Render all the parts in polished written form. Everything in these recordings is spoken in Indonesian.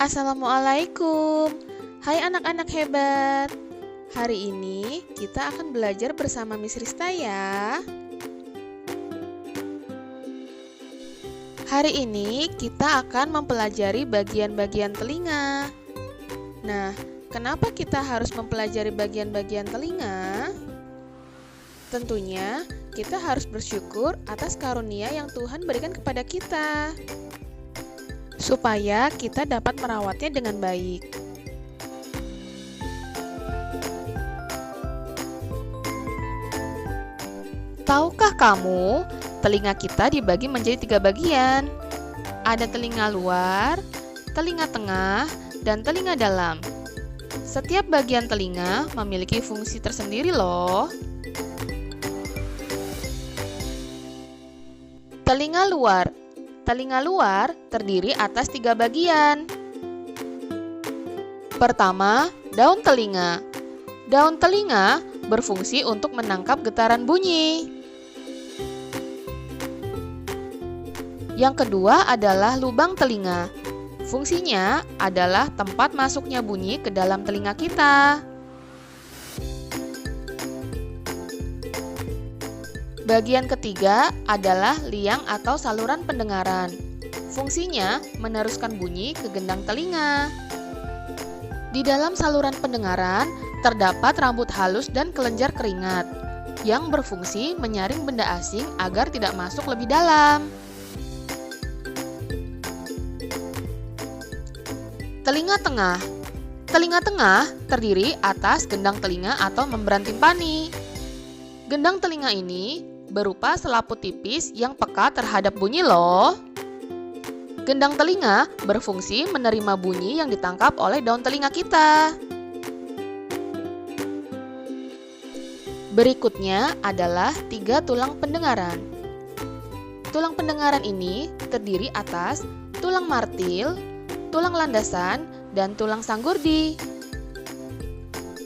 Assalamualaikum. Hai anak-anak hebat. Hari ini kita akan belajar bersama Miss Rista ya. Hari ini kita akan mempelajari bagian-bagian telinga. Nah, kenapa kita harus mempelajari bagian-bagian telinga? Tentunya kita harus bersyukur atas karunia yang Tuhan berikan kepada kita, supaya kita dapat merawatnya dengan baik. Tahukah kamu, telinga kita dibagi menjadi 3 bagian. Ada telinga luar, telinga tengah, dan telinga dalam. Setiap bagian telinga memiliki fungsi tersendiri loh. Telinga luar. Telinga luar terdiri atas 3 bagian. Pertama, daun telinga. Daun telinga berfungsi untuk menangkap getaran bunyi. Yang kedua adalah lubang telinga. Fungsinya adalah tempat masuknya bunyi ke dalam telinga kita. Bagian ketiga adalah liang atau saluran pendengaran. Fungsinya meneruskan bunyi ke gendang telinga. Di dalam saluran pendengaran terdapat rambut halus dan kelenjar keringat yang berfungsi menyaring benda asing agar tidak masuk lebih dalam. Telinga tengah. Telinga tengah terdiri atas gendang telinga atau membran timpani. Gendang telinga ini berupa selaput tipis yang peka terhadap bunyi loh. Gendang telinga berfungsi menerima bunyi yang ditangkap oleh daun telinga kita. Berikutnya adalah 3 tulang pendengaran. Tulang pendengaran ini terdiri atas tulang martil, tulang landasan, dan tulang sanggurdi.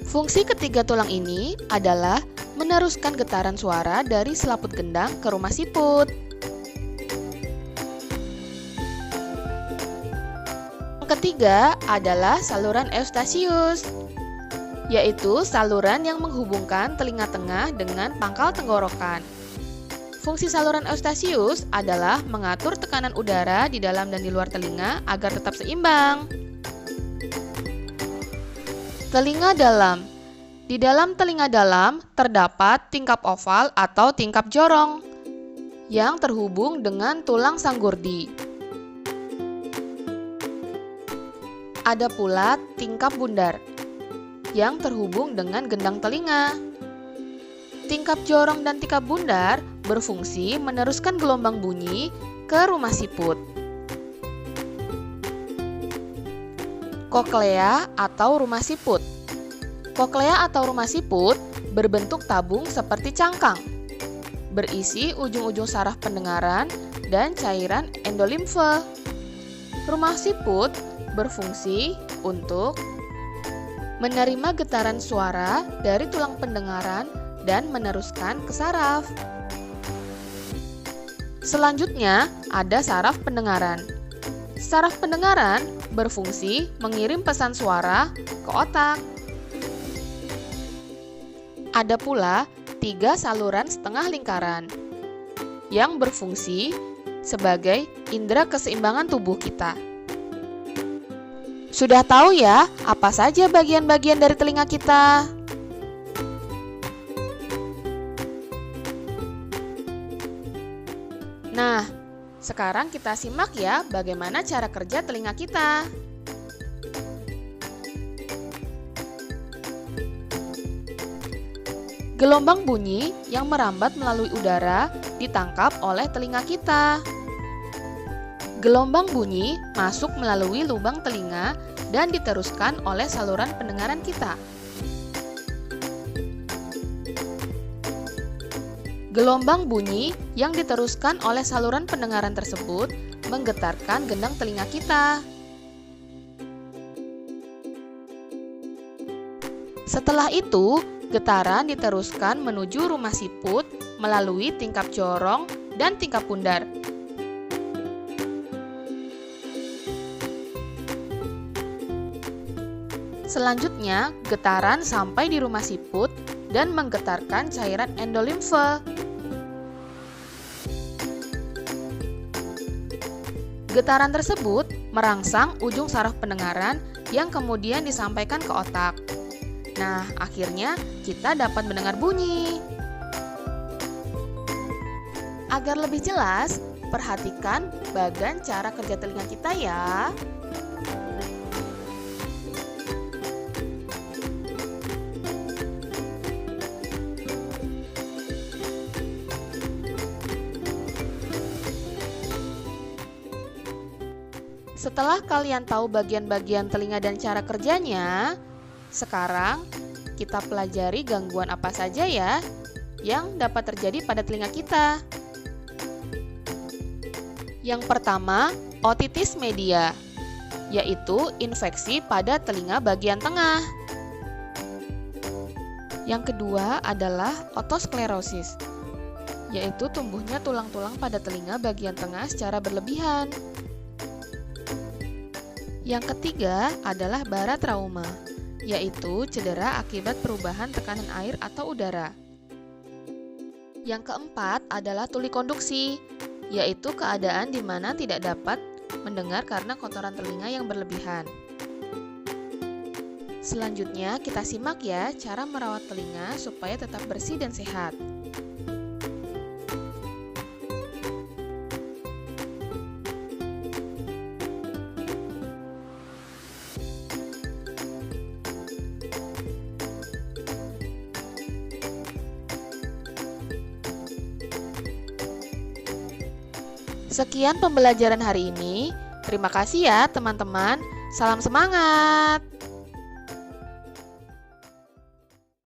Fungsi ketiga tulang ini adalah meneruskan getaran suara dari selaput gendang ke rumah siput. Yang ketiga adalah saluran eustasius, yaitu saluran yang menghubungkan telinga tengah dengan pangkal tenggorokan. Fungsi saluran eustasius adalah mengatur tekanan udara di dalam dan di luar telinga agar tetap seimbang. Telinga dalam. Di dalam telinga dalam terdapat tingkap oval atau tingkap jorong yang terhubung dengan tulang sanggurdi. Ada pula tingkap bundar yang terhubung dengan gendang telinga. Tingkap jorong dan tingkap bundar berfungsi meneruskan gelombang bunyi ke rumah siput. Koklea atau rumah siput. Koklea atau rumah siput berbentuk tabung seperti cangkang, berisi ujung-ujung saraf pendengaran dan cairan endolimfe. Rumah siput berfungsi untuk menerima getaran suara dari tulang pendengaran dan meneruskan ke saraf. Selanjutnya ada saraf pendengaran. Saraf pendengaran berfungsi mengirim pesan suara ke otak. Ada pula 3 saluran setengah lingkaran yang berfungsi sebagai indera keseimbangan tubuh kita. Sudah tahu ya apa saja bagian-bagian dari telinga kita? Nah, sekarang kita simak ya bagaimana cara kerja telinga kita. Gelombang bunyi yang merambat melalui udara ditangkap oleh telinga kita. Gelombang bunyi masuk melalui lubang telinga dan diteruskan oleh saluran pendengaran kita. Gelombang bunyi yang diteruskan oleh saluran pendengaran tersebut menggetarkan gendang telinga kita. Setelah itu, getaran diteruskan menuju rumah siput melalui tingkap jorong dan tingkap bundar. Selanjutnya, getaran sampai di rumah siput dan menggetarkan cairan endolimfe. Getaran tersebut merangsang ujung saraf pendengaran yang kemudian disampaikan ke otak. Nah, akhirnya kita dapat mendengar bunyi. Agar lebih jelas, perhatikan bagan cara kerja telinga kita ya. Setelah kalian tahu bagian-bagian telinga dan cara kerjanya, sekarang kita pelajari gangguan apa saja ya yang dapat terjadi pada telinga kita. Yang pertama, otitis media, yaitu infeksi pada telinga bagian tengah. Yang kedua adalah otosklerosis, yaitu tumbuhnya tulang-tulang pada telinga bagian tengah secara berlebihan. Yang ketiga adalah baratrauma, yaitu cedera akibat perubahan tekanan air atau udara. Yang keempat adalah tuli konduksi, yaitu keadaan di mana tidak dapat mendengar karena kotoran telinga yang berlebihan. Selanjutnya kita simak ya cara merawat telinga supaya tetap bersih dan sehat. Sekian pembelajaran hari ini. Terima kasih ya teman-teman. Salam semangat!